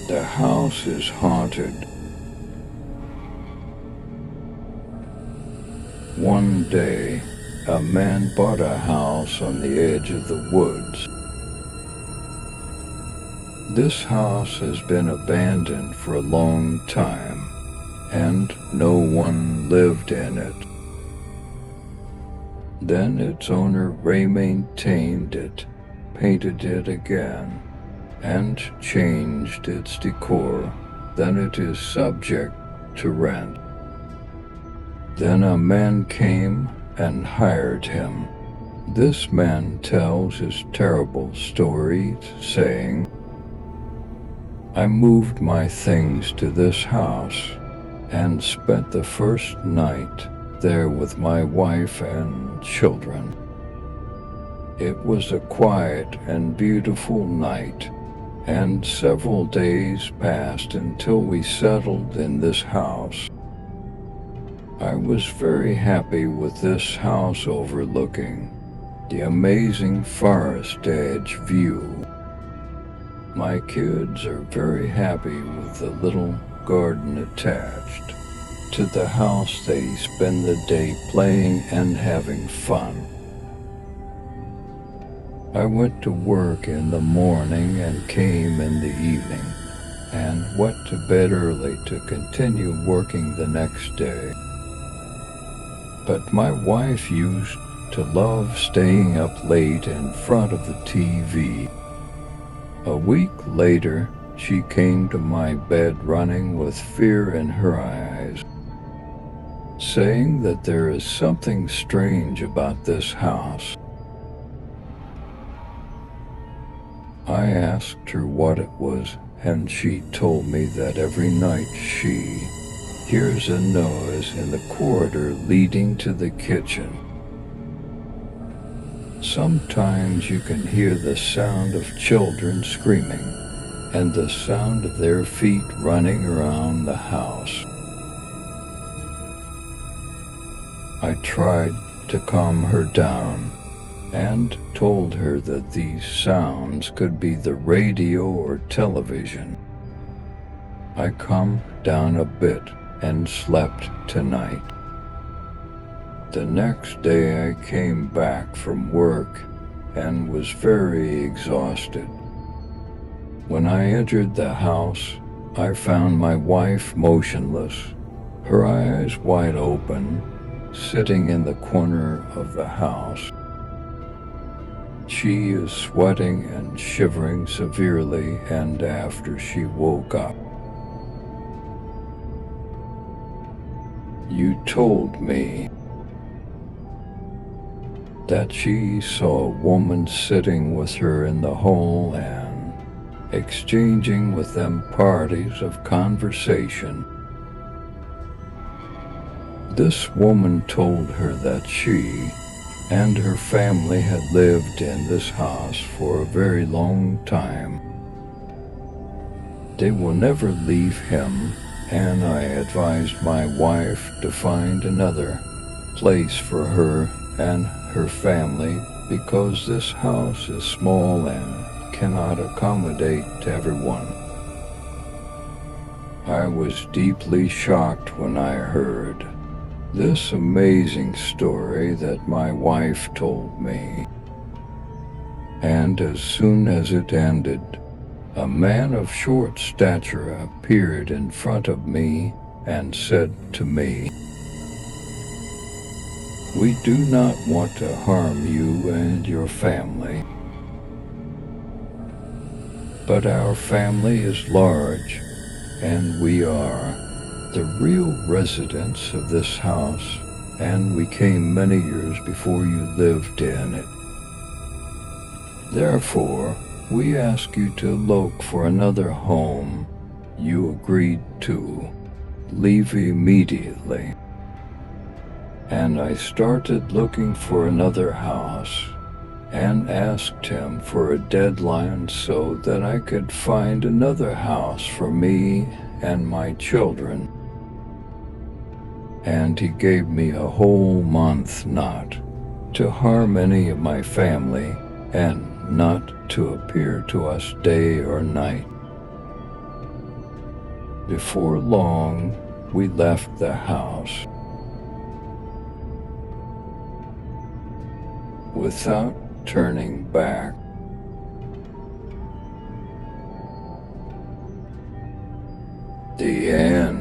The house is haunted. One day, a man bought a house on the edge of the woods. This house has been abandoned for a long time, and no one lived in it. Then its owner maintained it, painted it again, and changed its decor. Then it is subject to rent. Then a man came and hired him. This man tells his terrible story, saying, "I moved my things to this house and spent the first night there with my wife and children. It was a quiet and beautiful night, and several days passed until we settled in this house. I was very happy with this house overlooking the amazing forest edge view. My kids are very happy with the little garden attached to the house. They spend the day playing and having fun. I went to work in the morning and came in the evening, and went to bed early to continue working the next day. But my wife used to love staying up late in front of the TV. A week later, she came to my bed running with fear in her eyes, saying that there is something strange about this house. I asked her what it was, and she told me that every night she hears a noise in the corridor leading to the kitchen. Sometimes you can hear the sound of children screaming and the sound of their feet running around the house. I tried to calm her down and told her that these sounds could be the radio or television. I calmed down a bit and slept tonight. The next day I came back from work and was very exhausted. When I entered the house, I found my wife motionless, her eyes wide open, sitting in the corner of the house. She is sweating and shivering severely, and after she woke up, you told me that she saw a woman sitting with her in the hall and exchanging with them parties of conversation. This woman told her that she and her family had lived in this house for a very long time. They will never leave him, and I advised my wife to find another place for her and her family because this house is small and cannot accommodate everyone. I was deeply shocked when I heard this amazing story that my wife told me, and as soon as it ended, a man of short stature appeared in front of me and said to me, "We do not want to harm you and your family, but our family is large, and we are the real residents of this house, and we came many years before you lived in it. Therefore, we ask you to look for another home. You agreed to leave immediately." And I started looking for another house and asked him for a deadline so that I could find another house for me and my children. And he gave me a whole month not to harm any of my family and not to appear to us day or night. Before long, we left the house. Without turning back. The end.